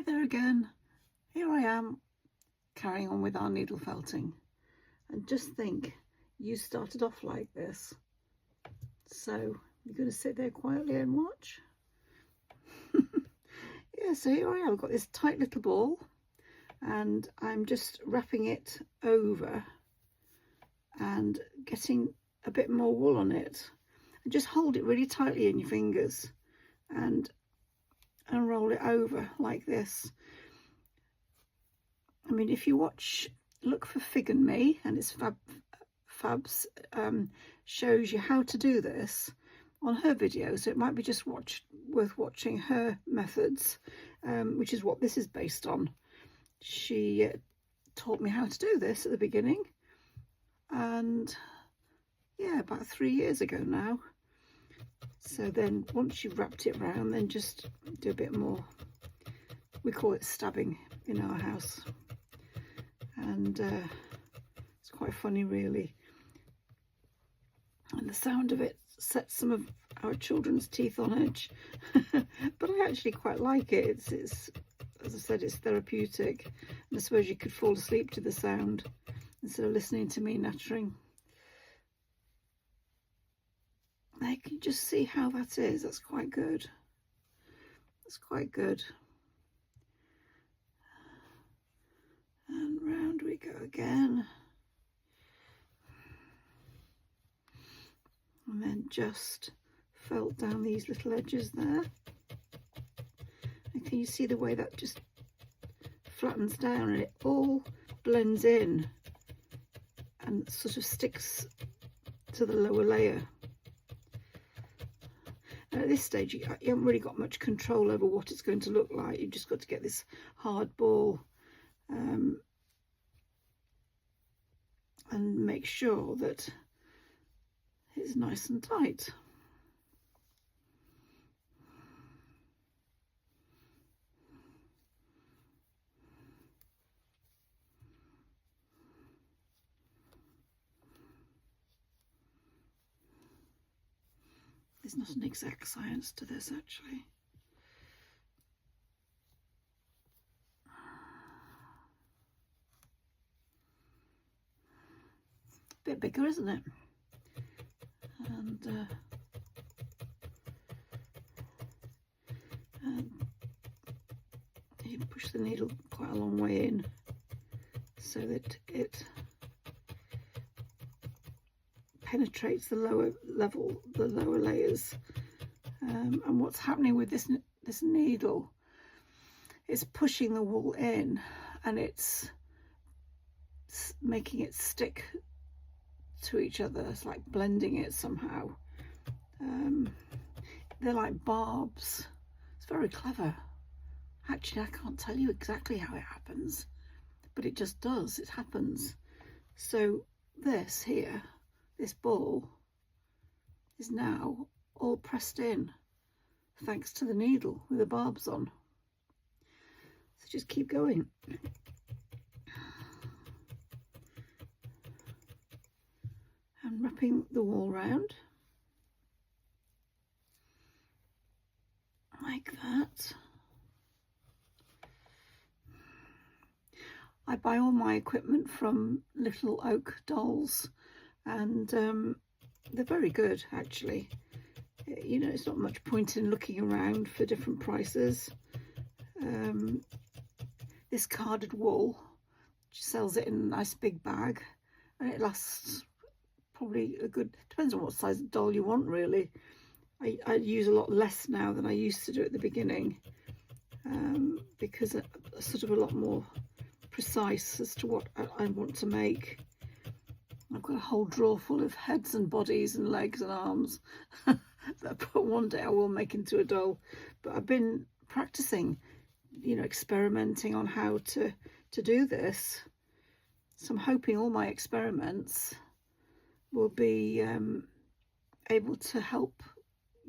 Hi there again. Here I am carrying on with our needle felting, and just think, you started off like this, so you're going to sit there quietly and watch. Yeah, so here I am. I've got this tight little ball and I'm just wrapping it over and getting a bit more wool on it, and just hold it really tightly in your fingers and roll it over like this. I mean, if you look for Fig and Me, and it's Fabs shows you how to do this on her video, so it might be just worth watching her methods, which is what this is based on. She taught me how to do this at the beginning, and yeah, about 3 years ago now. So then once you've wrapped it around, then just do a bit more. We call it stabbing in our house, and it's quite funny really, and the sound of it sets some of our children's teeth on edge. But I actually quite like it. It's as I said, it's therapeutic, and I suppose you could fall asleep to the sound instead of listening to me nattering. There, can you just see how that is? That's quite good. That's quite good. And round we go again. And then just felt down these little edges there. And can you see the way that just flattens down, and it all blends in and sort of sticks to the lower layer. And at this stage, you haven't really got much control over what it's going to look like. You've just got to get this hard ball and make sure that it's nice and tight. There's not an exact science to this, actually. A bit bigger, isn't it? And you push the needle quite a long way in so that it penetrates the lower layers. And what's happening with this needle, it's pushing the wool in, and it's making it stick to each other. It's like blending it somehow. They're like barbs. It's very clever. Actually, I can't tell you exactly how it happens, but it just does. It happens. So this here, this ball, is now all pressed in thanks to the needle with the barbs on. So just keep going. And wrapping the wool round like that. I buy all my equipment from Little Oak Dolls, and they're very good actually. You know, it's not much point in looking around for different prices. This carded wool, she sells it in a nice big bag, and it lasts probably a good, depends on what size doll you want really. I use a lot less now than I used to do at the beginning, because I'm sort of a lot more precise as to what I want to make. I've got a whole drawer full of heads and bodies and legs and arms that one day I will make into a doll. But I've been practicing, you know, experimenting on how to do this. So I'm hoping all my experiments will be able to help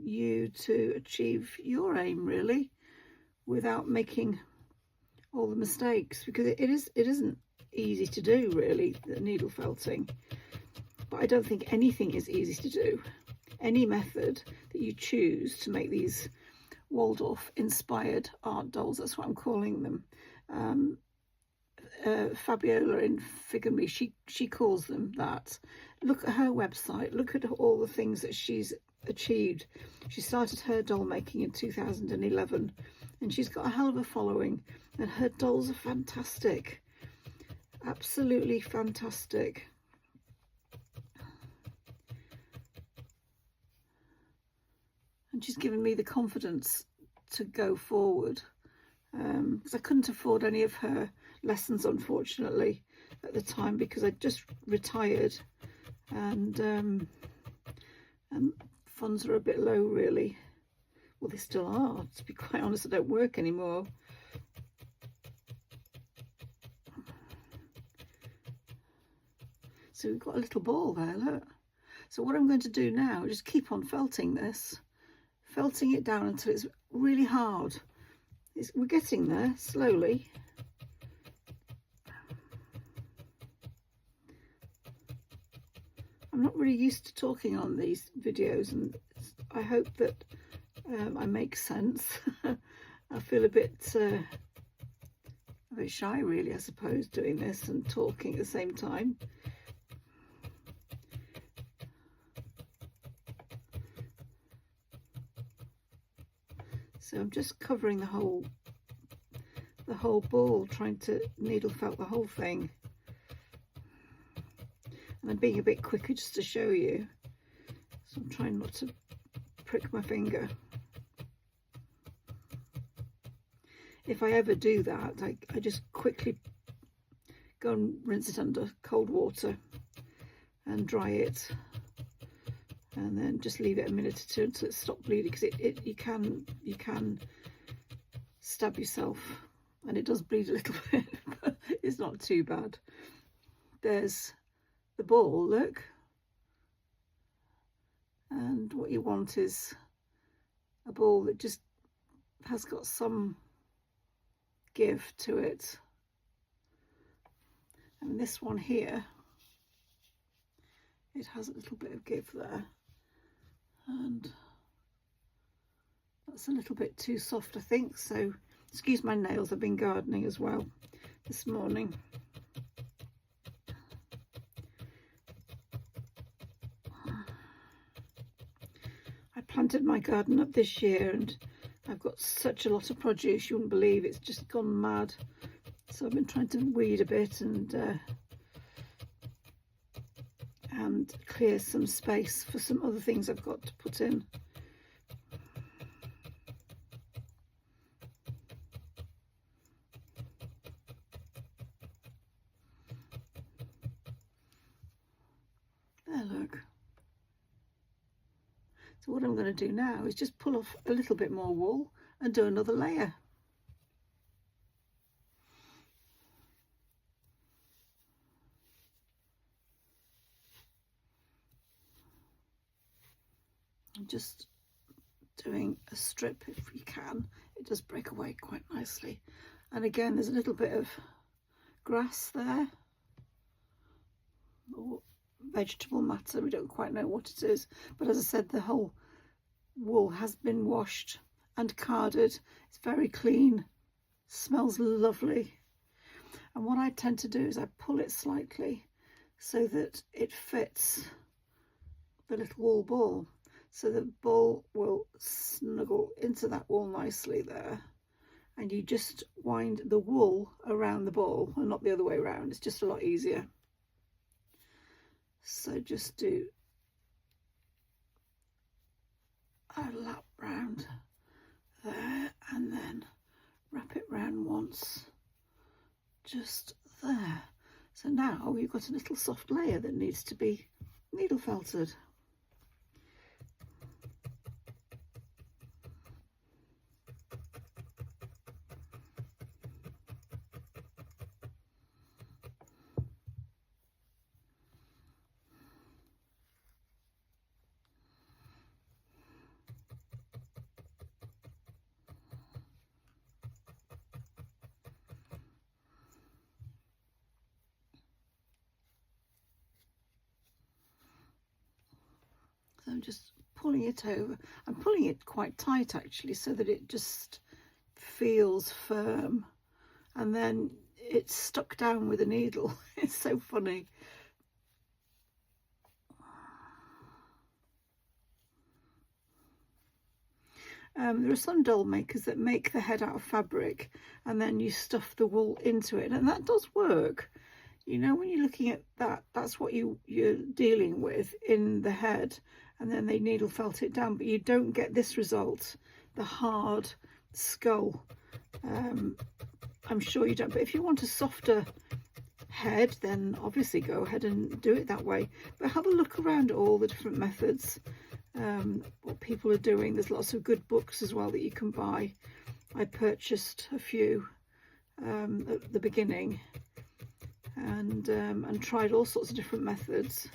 you to achieve your aim really, without making all the mistakes, because it isn't easy to do really, the needle felting. But I don't think anything is easy to do. Any method that you choose to make these Waldorf inspired art dolls. That's what I'm calling them. Fabiola in Figure Me, she calls them that. Look at her website, look at all the things that she's achieved. She started her doll making in 2011 and she's got a hell of a following, and her dolls are fantastic, absolutely fantastic. And she's given me the confidence to go forward, because I couldn't afford any of her lessons, unfortunately, at the time, because I just retired, and funds are a bit low, really. Well, they still are, to be quite honest. I don't work anymore. So we've got a little ball there, look. So what I'm going to do now is just keep on felting this, felting it down until it's really hard. We're getting there slowly. I'm not really used to talking on these videos, and I hope that I make sense. I feel a bit shy, really, I suppose, doing this and talking at the same time. So I'm just covering the whole ball, trying to needle felt the whole thing. And I'm being a bit quicker just to show you. So I'm trying not to prick my finger. If I ever do that, I just quickly go and rinse it under cold water and dry it, and then just leave it a minute or two until it stops bleeding, because you can stab yourself, and it does bleed a little bit, but it's not too bad. There's the ball, look, and what you want is a ball that just has got some give to it. And this one here, it has a little bit of give there, and that's a little bit too soft, I think. So excuse my nails, I've been gardening as well this morning. I planted my garden up this year and I've got such a lot of produce, you wouldn't believe. It's just gone mad. So I've been trying to weed a bit and clear some space for some other things I've got to put in. There, look. So what I'm going to do now is just pull off a little bit more wool and do another layer. I'm just doing a strip if you can. It does break away quite nicely. And again, there's a little bit of grass there, or vegetable matter, we don't quite know what it is, but as I said, the whole wool has been washed and carded. It's very clean, smells lovely. And what I tend to do is I pull it slightly so that it fits the little wool ball, so the ball will snuggle into that wool nicely there, and you just wind the wool around the ball and not the other way around. It's just a lot easier. So just do a lap round there and then wrap it round once, just there. So now you've got a little soft layer that needs to be needle felted. So I'm just pulling it over. I'm pulling it quite tight actually, so that it just feels firm, and then it's stuck down with a needle. It's so funny. There are some doll makers that make the head out of fabric and then you stuff the wool into it, and that does work. You know, when you're looking at that, that's what you're dealing with in the head, and then they needle felt it down, but you don't get this result, the hard skull. I'm sure you don't, but if you want a softer head, then obviously go ahead and do it that way. But have a look around at all the different methods, what people are doing. There's lots of good books as well that you can buy. I purchased a few at the beginning, and tried all sorts of different methods.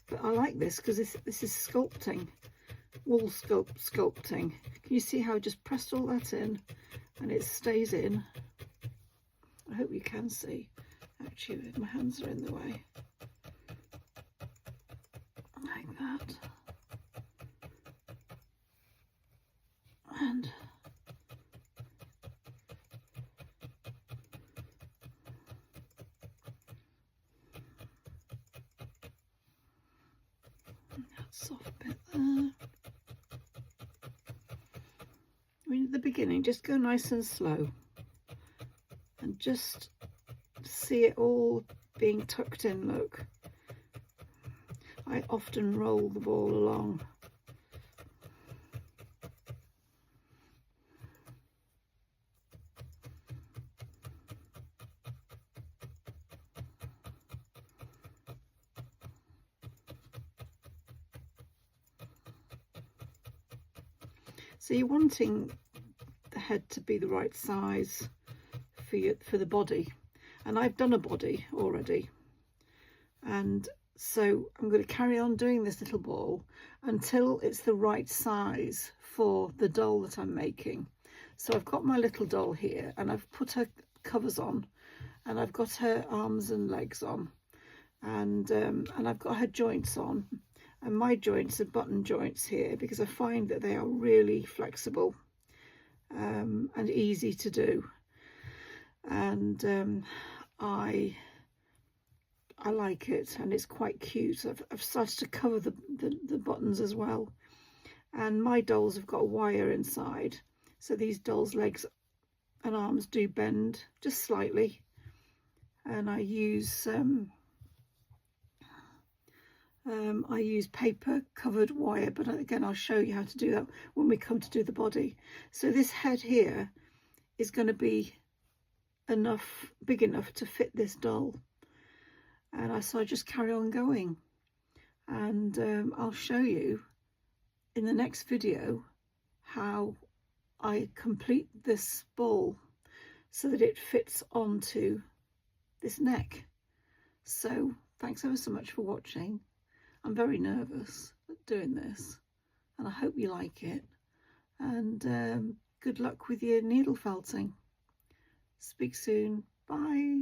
But I like this because this is sculpting, wool sculpting. Can you see how I just pressed all that in and it stays in? I hope you can see. Actually, my hands are in the way. Like that. And that soft bit there. I mean, at the beginning, just go nice and slow and just see it all being tucked in. Look, I often roll the ball along. So you're wanting the head to be the right size for the body, and I've done a body already, and so I'm going to carry on doing this little ball until it's the right size for the doll that I'm making. So I've got my little doll here, and I've put her covers on, and I've got her arms and legs on, and I've got her joints on. And my joints are button joints here because I find that they are really flexible and easy to do. And I like it, and it's quite cute. I've started to cover the buttons as well. And my dolls have got a wire inside, so these dolls' legs and arms do bend just slightly. And I use paper covered wire, but again I'll show you how to do that when we come to do the body. So this head here is going to be big enough to fit this doll, and so I just carry on going, and I'll show you in the next video how I complete this ball so that it fits onto this neck. So thanks ever so much for watching. I'm very nervous doing this, and I hope you like it, and good luck with your needle felting. Speak soon. Bye.